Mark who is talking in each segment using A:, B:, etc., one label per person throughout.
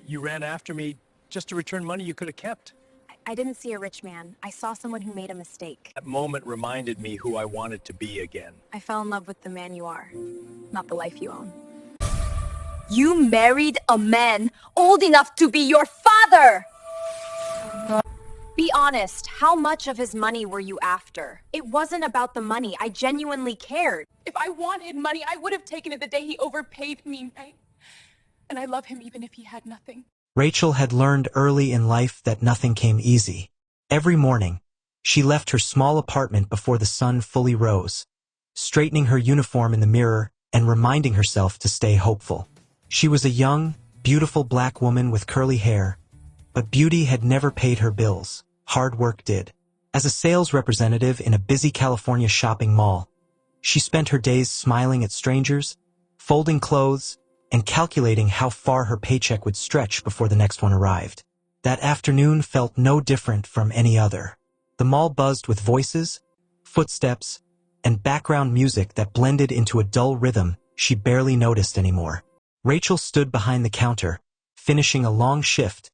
A: You ran after me just to return money you could have kept.
B: I didn't see a rich man. I saw someone who made a mistake.
A: That moment reminded me who I wanted to be again.
B: I fell in love with the man you are, not the life you own.
C: You married a man old enough to be your father!
B: Be honest, how much of his money were you after? It wasn't about the money. I genuinely cared.
D: If I wanted money, I would have taken it the day he overpaid me. And I love him even if he had nothing.
E: Racheal had learned early in life that nothing came easy. Every morning, she left her small apartment before the sun fully rose, straightening her uniform in the mirror and reminding herself to stay hopeful. She was a young, beautiful black woman with curly hair, but beauty had never paid her bills. Hard work did. As a sales representative in a busy California shopping mall, she spent her days smiling at strangers, folding clothes, and calculating how far her paycheck would stretch before the next one arrived. That afternoon felt no different from any other. The mall buzzed with voices, footsteps, and background music that blended into a dull rhythm she barely noticed anymore. Racheal stood behind the counter, finishing a long shift,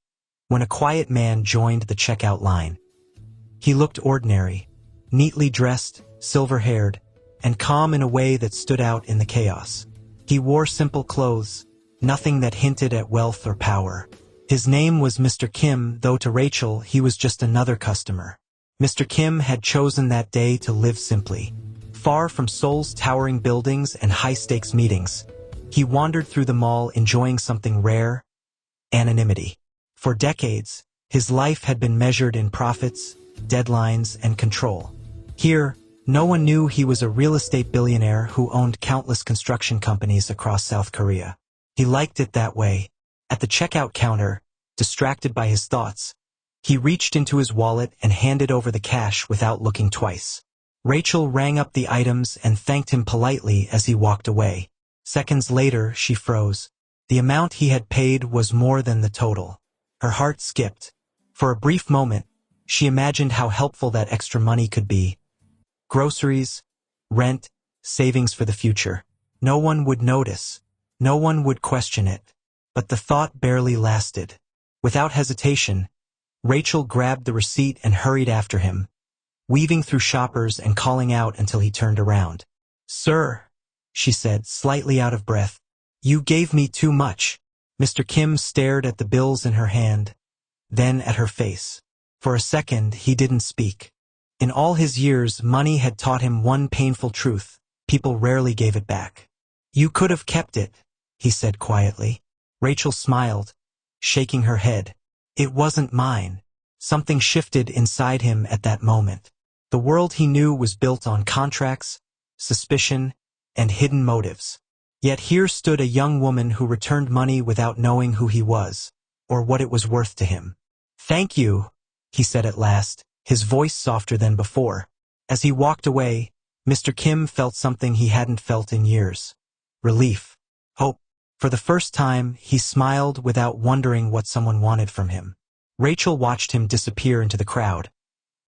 E: when a quiet man joined the checkout line. He looked ordinary, neatly dressed, silver-haired, and calm in a way that stood out in the chaos. He wore simple clothes, nothing that hinted at wealth or power. His name was Mr. Kim, though to Racheal he was just another customer. Mr. Kim had chosen that day to live simply. Far from Seoul's towering buildings and high-stakes meetings, he wandered through the mall enjoying something rare: anonymity. For decades, his life had been measured in profits, deadlines, and control. Here, no one knew he was a real estate billionaire who owned countless construction companies across South Korea. He liked it that way. At the checkout counter, distracted by his thoughts, he reached into his wallet and handed over the cash without looking twice. Racheal rang up the items and thanked him politely as he walked away. Seconds later, she froze. The amount he had paid was more than the total. Her heart skipped. For a brief moment, she imagined how helpful that extra money could be. Groceries, rent, savings for the future. No one would notice. No one would question it. But the thought barely lasted. Without hesitation, Racheal grabbed the receipt and hurried after him, weaving through shoppers and calling out until he turned around. "Sir," she said, slightly out of breath, "you gave me too much." Mr. Kim stared at the bills in her hand, then at her face. For a second, he didn't speak. In all his years, money had taught him one painful truth: people rarely gave it back. "You could have kept it," he said quietly. Racheal smiled, shaking her head. "It wasn't mine." Something shifted inside him at that moment. The world he knew was built on contracts, suspicion, and hidden motives. Yet here stood a young woman who returned money without knowing who he was, or what it was worth to him. "Thank you," he said at last, his voice softer than before. As he walked away, Mr. Kim felt something he hadn't felt in years: relief, hope. For the first time, he smiled without wondering what someone wanted from him. Racheal watched him disappear into the crowd,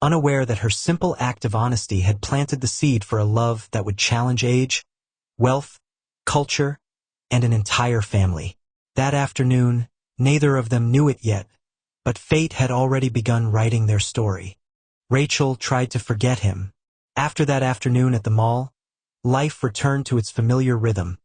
E: unaware that her simple act of honesty had planted the seed for a love that would challenge age, wealth, culture, and an entire family. That afternoon, neither of them knew it yet, but fate had already begun writing their story. Racheal tried to forget him. After that afternoon at the mall, life returned to its familiar rhythm.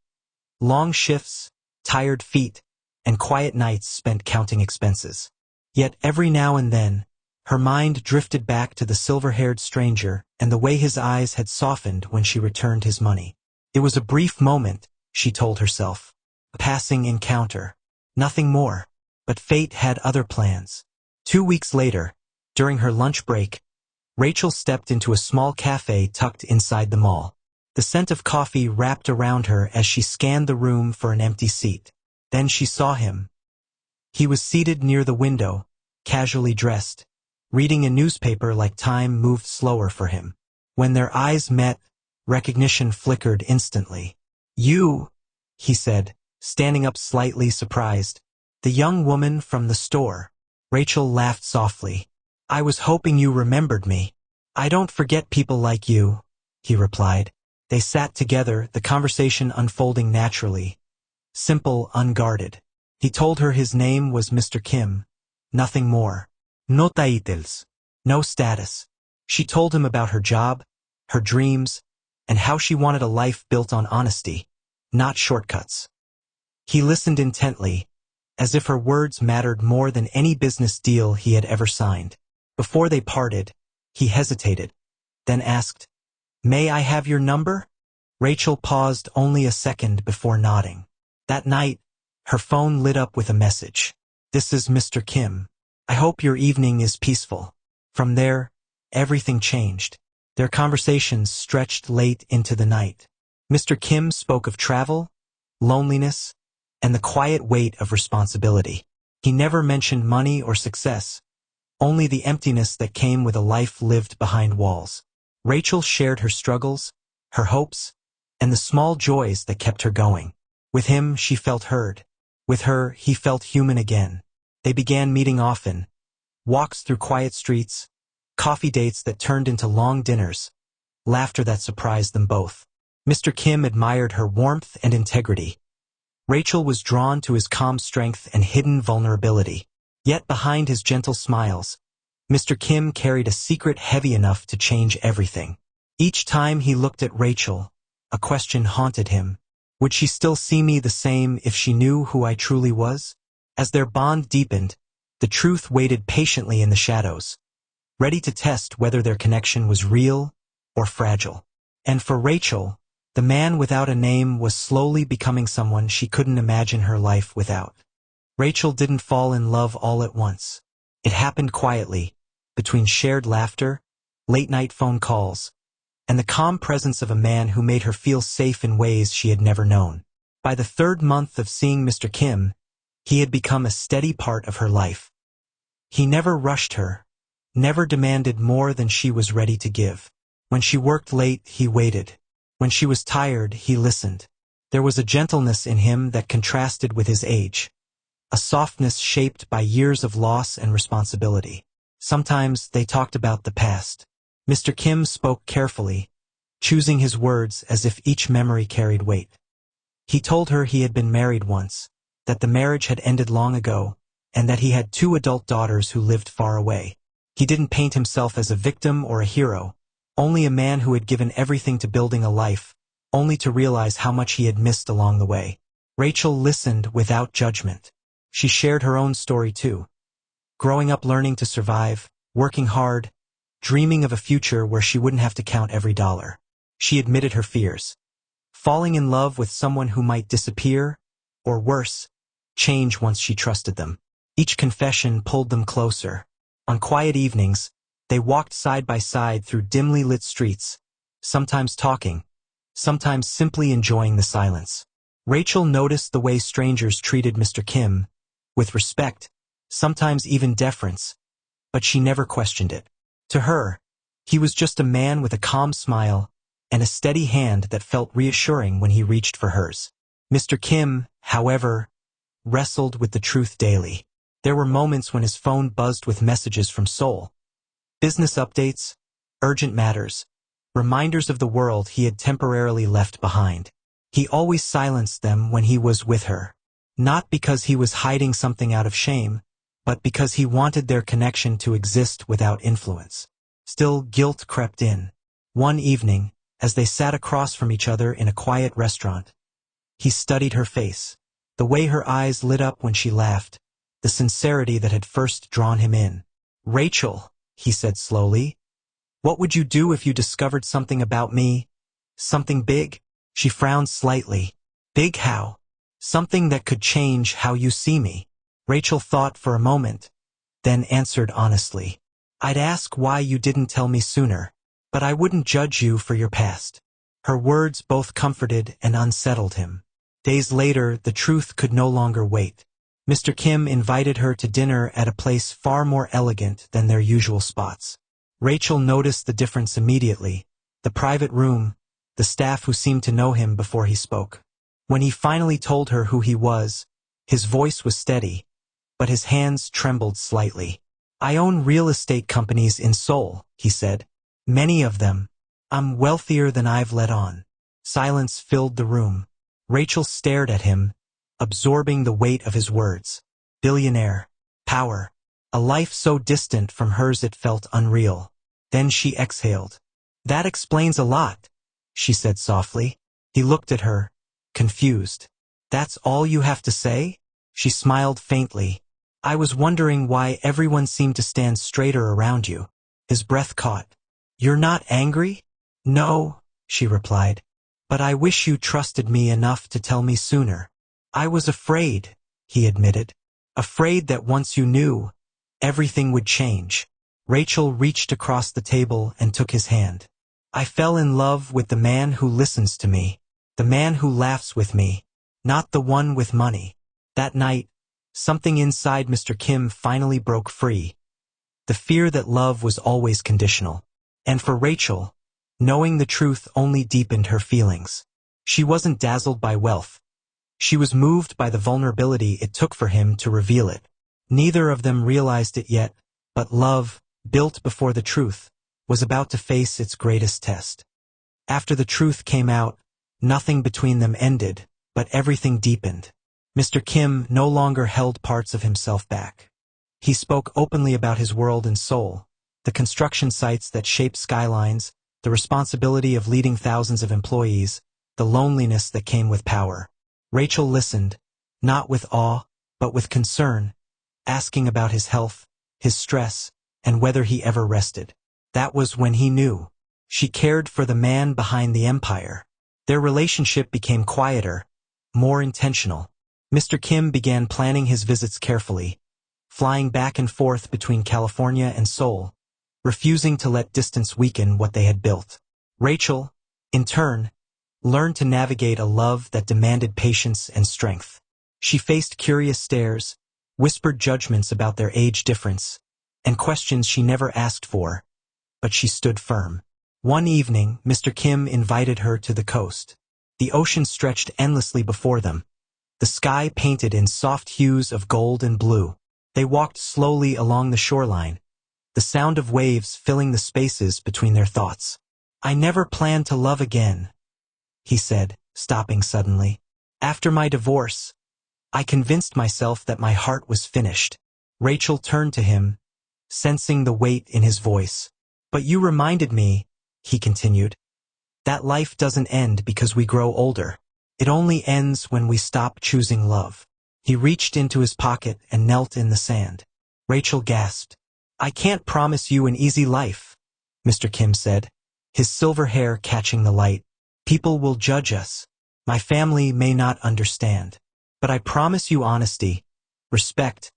E: Long shifts, tired feet, and quiet nights spent counting expenses. Yet every now and then, her mind drifted back to the silver-haired stranger and the way his eyes had softened when she returned his money. It was a brief moment, she told herself, a passing encounter, nothing more. But fate had other plans. 2 weeks later, during her lunch break, Racheal stepped into a small cafe tucked inside the mall. The scent of coffee wrapped around her as she scanned the room for an empty seat. Then she saw him. He was seated near the window, casually dressed, reading a newspaper like time moved slower for him. When their eyes met, recognition flickered instantly. "You," he said, standing up slightly surprised. "The young woman from the store." Racheal laughed softly. "I was hoping you remembered me." "I don't forget people like you," he replied. They sat together, the conversation unfolding naturally, simple, unguarded. He told her his name was Mr. Kim. Nothing more. No titles. No status. She told him about her job, her dreams, and how she wanted a life built on honesty, not shortcuts. He listened intently, as if her words mattered more than any business deal he had ever signed. Before they parted, he hesitated, then asked, "May I have your number?" Racheal paused only a second before nodding. That night, her phone lit up with a message. "This is Mr. Kim. I hope your evening is peaceful." From there, everything changed. Their conversations stretched late into the night. Mr. Kim spoke of travel, loneliness, and the quiet weight of responsibility. He never mentioned money or success, only the emptiness that came with a life lived behind walls. Racheal shared her struggles, her hopes, and the small joys that kept her going. With him, she felt heard. With her, he felt human again. They began meeting often, walks through quiet streets, coffee dates that turned into long dinners, laughter that surprised them both. Mr. Kim admired her warmth and integrity. Racheal was drawn to his calm strength and hidden vulnerability. Yet behind his gentle smiles, Mr. Kim carried a secret heavy enough to change everything. Each time he looked at Racheal, a question haunted him. Would she still see me the same if she knew who I truly was? As their bond deepened, the truth waited patiently in the shadows, ready to test whether their connection was real or fragile. And for Racheal, the man without a name was slowly becoming someone she couldn't imagine her life without. Racheal didn't fall in love all at once. It happened quietly, between shared laughter, late-night phone calls, and the calm presence of a man who made her feel safe in ways she had never known. By the third month of seeing Mr. Kim, he had become a steady part of her life. He never rushed her, never demanded more than she was ready to give. When she worked late, he waited. When she was tired, he listened. There was a gentleness in him that contrasted with his age, a softness shaped by years of loss and responsibility. Sometimes they talked about the past. Mr. Kim spoke carefully, choosing his words as if each memory carried weight. He told her he had been married once, that the marriage had ended long ago, and that he had 2 adult daughters who lived far away. He didn't paint himself as a victim or a hero, only a man who had given everything to building a life, only to realize how much he had missed along the way. Racheal listened without judgment. She shared her own story too. Growing up learning to survive, working hard, dreaming of a future where she wouldn't have to count every dollar. She admitted her fears. Falling in love with someone who might disappear, or worse, change once she trusted them. Each confession pulled them closer. On quiet evenings, they walked side by side through dimly lit streets, sometimes talking, sometimes simply enjoying the silence. Racheal noticed the way strangers treated Mr. Kim, with respect, sometimes even deference, but she never questioned it. To her, he was just a man with a calm smile and a steady hand that felt reassuring when he reached for hers. Mr. Kim, however, wrestled with the truth daily. There were moments when his phone buzzed with messages from Seoul. Business updates, urgent matters, reminders of the world he had temporarily left behind. He always silenced them when he was with her. Not because he was hiding something out of shame, but because he wanted their connection to exist without influence. Still, guilt crept in. One evening, as they sat across from each other in a quiet restaurant, he studied her face, the way her eyes lit up when she laughed, the sincerity that had first drawn him in. "Racheal," he said slowly, "what would you do if you discovered something about me? Something big?" She frowned slightly. "Big how?" "Something that could change how you see me." Racheal thought for a moment, then answered honestly, "I'd ask why you didn't tell me sooner, but I wouldn't judge you for your past." Her words both comforted and unsettled him. Days later, the truth could no longer wait. Mr. Kim invited her to dinner at a place far more elegant than their usual spots. Racheal noticed the difference immediately: the private room, the staff who seemed to know him before he spoke. When he finally told her who he was, his voice was steady, but his hands trembled slightly. "I own real estate companies in Seoul," he said. "Many of them. I'm wealthier than I've let on." Silence filled the room. Racheal stared at him, absorbing the weight of his words. Billionaire. Power. A life so distant from hers it felt unreal. Then she exhaled. That explains a lot, she said softly. He looked at her, confused. That's all you have to say? She smiled faintly. I was wondering why everyone seemed to stand straighter around you. His breath caught. You're not angry? No, she replied. But I wish you trusted me enough to tell me sooner. I was afraid, he admitted. Afraid that once you knew, everything would change. Racheal reached across the table and took his hand. I fell in love with the man who listens to me, the man who laughs with me, not the one with money. That night, something inside Mr. Kim finally broke free. The fear that love was always conditional. And for Racheal, knowing the truth only deepened her feelings. She wasn't dazzled by wealth. She was moved by the vulnerability it took for him to reveal it. Neither of them realized it yet, but love, built before the truth, was about to face its greatest test. After the truth came out, nothing between them ended, but everything deepened. Mr. Kim no longer held parts of himself back. He spoke openly about his world in Seoul, the construction sites that shaped skylines, the responsibility of leading thousands of employees, the loneliness that came with power. Racheal listened, not with awe, but with concern, asking about his health, his stress, and whether he ever rested. That was when he knew. She cared for the man behind the empire. Their relationship became quieter, more intentional. Mr. Kim began planning his visits carefully, flying back and forth between California and Seoul, refusing to let distance weaken what they had built. Racheal, in turn, learned to navigate a love that demanded patience and strength. She faced curious stares, whispered judgments about their age difference, and questions she never asked for, but she stood firm. One evening, Mr. Kim invited her to the coast. The ocean stretched endlessly before them, the sky painted in soft hues of gold and blue. They walked slowly along the shoreline, the sound of waves filling the spaces between their thoughts. I never planned to love again, he said, stopping suddenly. After my divorce, I convinced myself that my heart was finished. Racheal turned to him, sensing the weight in his voice. But you reminded me, he continued, that life doesn't end because we grow older. It only ends when we stop choosing love. He reached into his pocket and knelt in the sand. Racheal gasped. I can't promise you an easy life, Mr. Kim said, his silver hair catching the light. People will judge us. My family may not understand. But I promise you honesty, respect,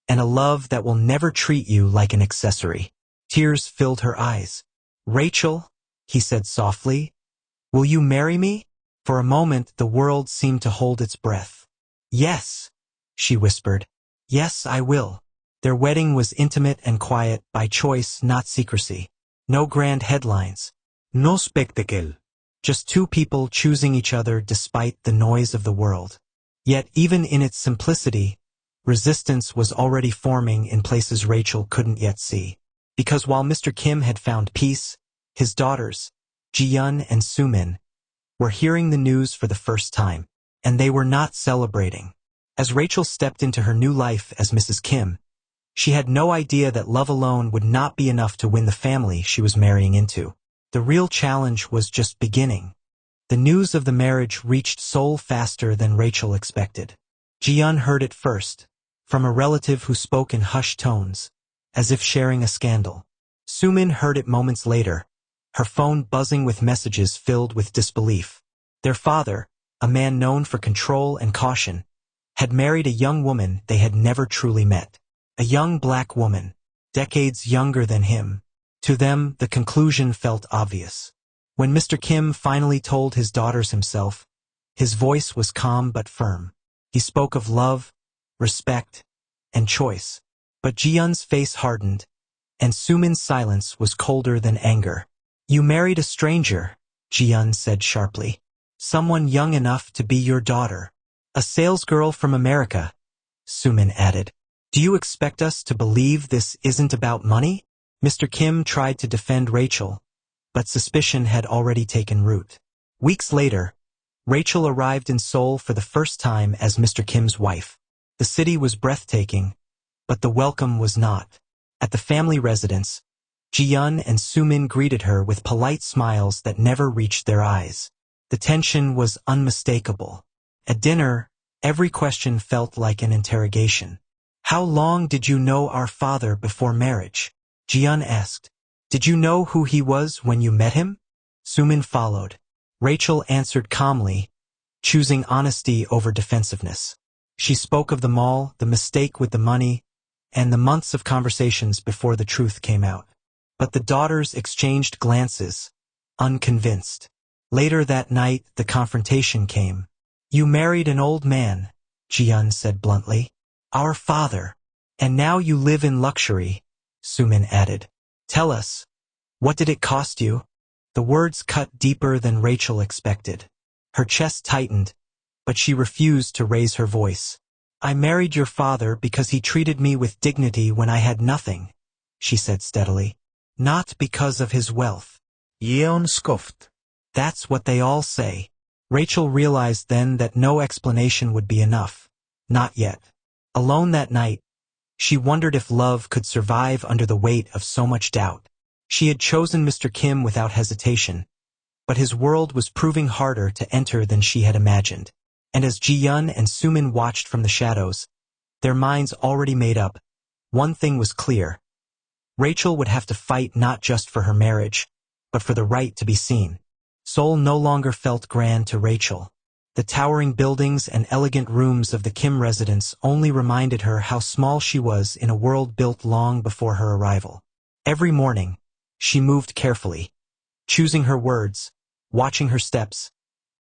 E: and a love that will never treat you like an accessory. Tears filled her eyes. Racheal, he said softly, will you marry me? For a moment the world seemed to hold its breath. Yes, she whispered. Yes, I will. Their wedding was intimate and quiet, by choice, not secrecy. No grand headlines. No spectacle. Just two people choosing each other despite the noise of the world. Yet even in its simplicity, resistance was already forming in places Racheal couldn't yet see. Because while Mr. Kim had found peace, his daughters, Ji-yeon and Soo-min, were hearing the news for the first time, and they were not celebrating. As Racheal stepped into her new life as Mrs. Kim, she had no idea that love alone would not be enough to win the family she was marrying into. The real challenge was just beginning. The news of the marriage reached Seoul faster than Racheal expected. Ji-yeon heard it first, from a relative who spoke in hushed tones, as if sharing a scandal. Soo-min heard it moments later, her phone buzzing with messages filled with disbelief. Their father, a man known for control and caution, had married a young woman they had never truly met. A young black woman, decades younger than him. To them, the conclusion felt obvious. When Mr. Kim finally told his daughters himself, his voice was calm but firm. He spoke of love, respect, and choice. But Ji-yeon's face hardened, and Soo-min's silence was colder than anger. You married a stranger, Ji-yeon said sharply. Someone young enough to be your daughter. A salesgirl from America, Soo-min added. Do you expect us to believe this isn't about money? Mr. Kim tried to defend Racheal, but suspicion had already taken root. Weeks later, Racheal arrived in Seoul for the first time as Mr. Kim's wife. The city was breathtaking, but the welcome was not. At the family residence, Ji-yeon and Soo-min greeted her with polite smiles that never reached their eyes. The tension was unmistakable. At dinner, every question felt like an interrogation. "How long did you know our father before marriage?" Ji-yeon asked. "Did you know who he was when you met him?" Soo-min followed. Racheal answered calmly, choosing honesty over defensiveness. She spoke of the mall, the mistake with the money, and the months of conversations before the truth came out. But the daughters exchanged glances, unconvinced. Later that night, the confrontation came. "You married an old man," Ji-yeon said bluntly. "Our father. And now you live in luxury," Soo-min added. "Tell us, what did it cost you?" The words cut deeper than Racheal expected. Her chest tightened, but she refused to raise her voice. "I married your father because he treated me with dignity when I had nothing," she said steadily. "Not because of his wealth."
F: Yeon scoffed.
E: "That's what they all say." Racheal realized then that no explanation would be enough. Not yet. Alone that night, she wondered if love could survive under the weight of so much doubt. She had chosen Mr. Kim without hesitation, but his world was proving harder to enter than she had imagined. And as Ji-yeon and Soo-min watched from the shadows, their minds already made up, one thing was clear. Racheal would have to fight not just for her marriage, but for the right to be seen. Seoul no longer felt grand to Racheal. The towering buildings and elegant rooms of the Kim residence only reminded her how small she was in a world built long before her arrival. Every morning, she moved carefully, choosing her words, watching her steps,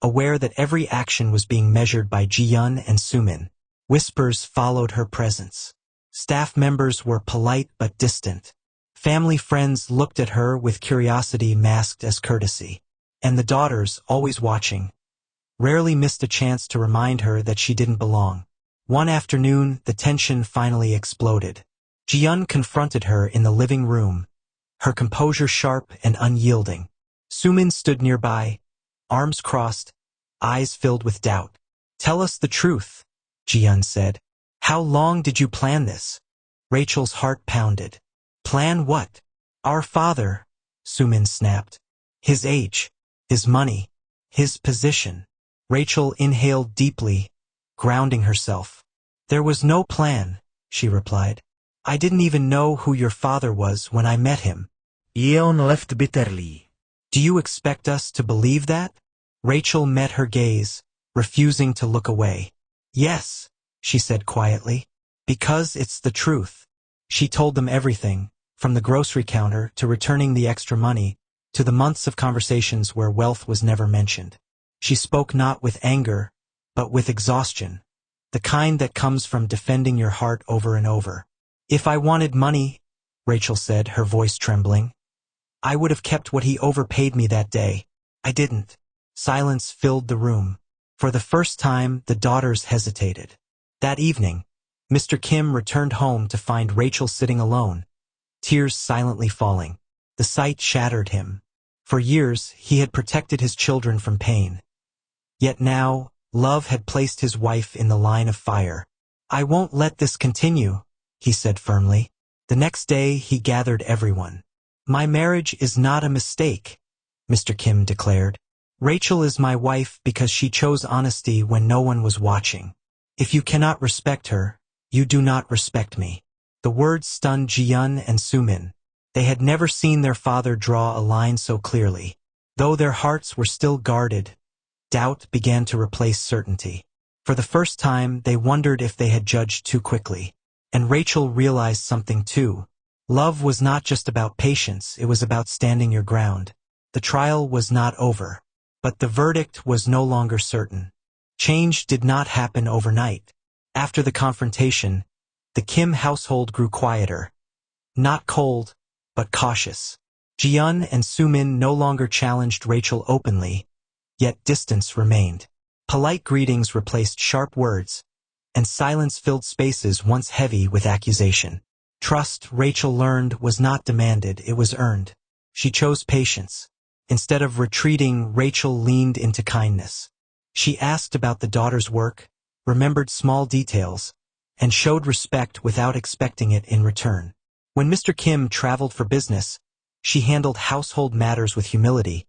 E: aware that every action was being measured by Ji-yeon and Soo-min. Whispers followed her presence. Staff members were polite but distant. Family friends looked at her with curiosity masked as courtesy. And the daughters, always watching, rarely missed a chance to remind her that she didn't belong. One afternoon, the tension finally exploded. Ji-yeon confronted her in the living room, her composure sharp and unyielding. Soo-min stood nearby, arms crossed, eyes filled with doubt. "Tell us the truth," Ji-yeon said. "How long did you plan this?" Racheal's heart pounded. "Plan what?" "Our father," Soo-min snapped. "His age, his money, his position." Racheal inhaled deeply, grounding herself. "There was no plan," she replied. "I didn't even know who your father was when I met him."
F: Yeon left bitterly.
E: "Do you expect us to believe that?" Racheal met her gaze, refusing to look away. "Yes," she said quietly, "because it's the truth." She told them everything, from the grocery counter to returning the extra money, to the months of conversations where wealth was never mentioned. She spoke not with anger, but with exhaustion, the kind that comes from defending your heart over and over. "If I wanted money," Racheal said, her voice trembling, "I would have kept what he overpaid me that day. I didn't." Silence filled the room. For the first time, the daughters hesitated. That evening, Mr. Kim returned home to find Racheal sitting alone, tears silently falling. The sight shattered him. For years, he had protected his children from pain. Yet now, love had placed his wife in the line of fire. "I won't let this continue," he said firmly. The next day, he gathered everyone. "My marriage is not a mistake," Mr. Kim declared. "Racheal is my wife because she chose honesty when no one was watching. If you cannot respect her, you do not respect me." The words stunned Ji-yeon and Soo-min. They had never seen their father draw a line so clearly. Though their hearts were still guarded, doubt began to replace certainty. For the first time, they wondered if they had judged too quickly. And Racheal realized something too. Love was not just about patience, it was about standing your ground. The trial was not over. But the verdict was no longer certain. Change did not happen overnight. After the confrontation, the Kim household grew quieter. Not cold, but cautious. Ji-yeon and Soo-min no longer challenged Racheal openly, yet distance remained. Polite greetings replaced sharp words, and silence filled spaces once heavy with accusation. Trust, Racheal learned, was not demanded, it was earned. She chose patience. Instead of retreating, Racheal leaned into kindness. She asked about the daughter's work, remembered small details, and showed respect without expecting it in return. When Mr. Kim traveled for business, she handled household matters with humility,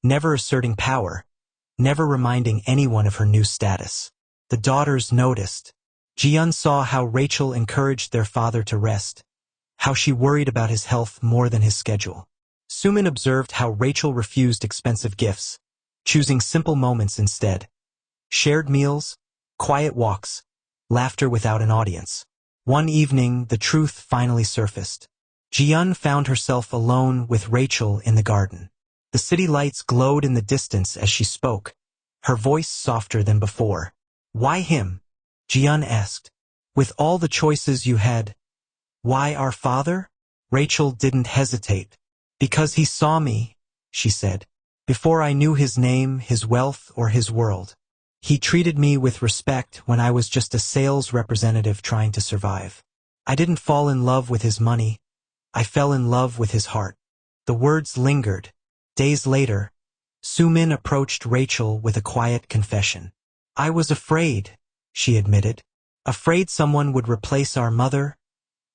E: never asserting power, never reminding anyone of her new status. The daughters noticed. Ji-yeon saw how Racheal encouraged their father to rest, how she worried about his health more than his schedule. Sumin observed how Racheal refused expensive gifts, choosing simple moments instead. Shared meals, quiet walks, laughter without an audience. One evening, the truth finally surfaced. Ji-yeon found herself alone with Racheal in the garden. The city lights glowed in the distance as she spoke, her voice softer than before. "Why him?" Ji-yeon asked. "With all the choices you had, why our father?" Racheal didn't hesitate. "Because he saw me," she said, "before I knew his name, his wealth, or his world. He treated me with respect when I was just a sales representative trying to survive. I didn't fall in love with his money. I fell in love with his heart." The words lingered. Days later, Sumin approached Racheal with a quiet confession. "I was afraid," she admitted. "Afraid someone would replace our mother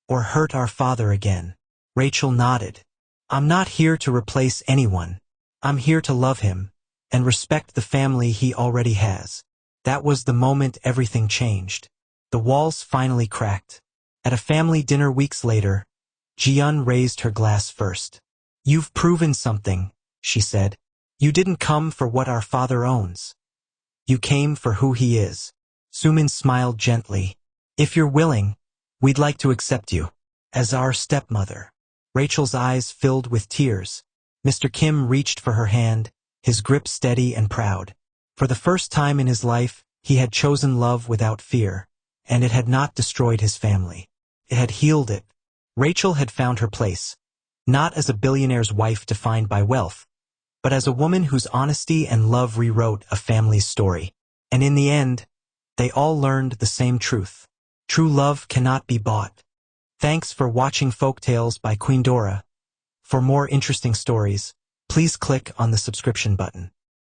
E: or hurt our father again." Racheal nodded. "I'm not here to replace anyone. I'm here to love him and respect the family he already has." That was the moment everything changed. The walls finally cracked. At a family dinner weeks later, Ji-yeon raised her glass first. "You've proven something," she said. "You didn't come for what our father owns. You came for who he is." Sumin smiled gently. "If you're willing, we'd like to accept you as our stepmother." Rachel's eyes filled with tears. Mr. Kim reached for her hand, his grip steady and proud. For the first time in his life, he had chosen love without fear, and it had not destroyed his family. It had healed it. Racheal had found her place, not as a billionaire's wife defined by wealth, but as a woman whose honesty and love rewrote a family's story. And in the end, they all learned the same truth. True love cannot be bought. Thanks for watching Folktales by Queen Dora. For more interesting stories, please click on the subscription button.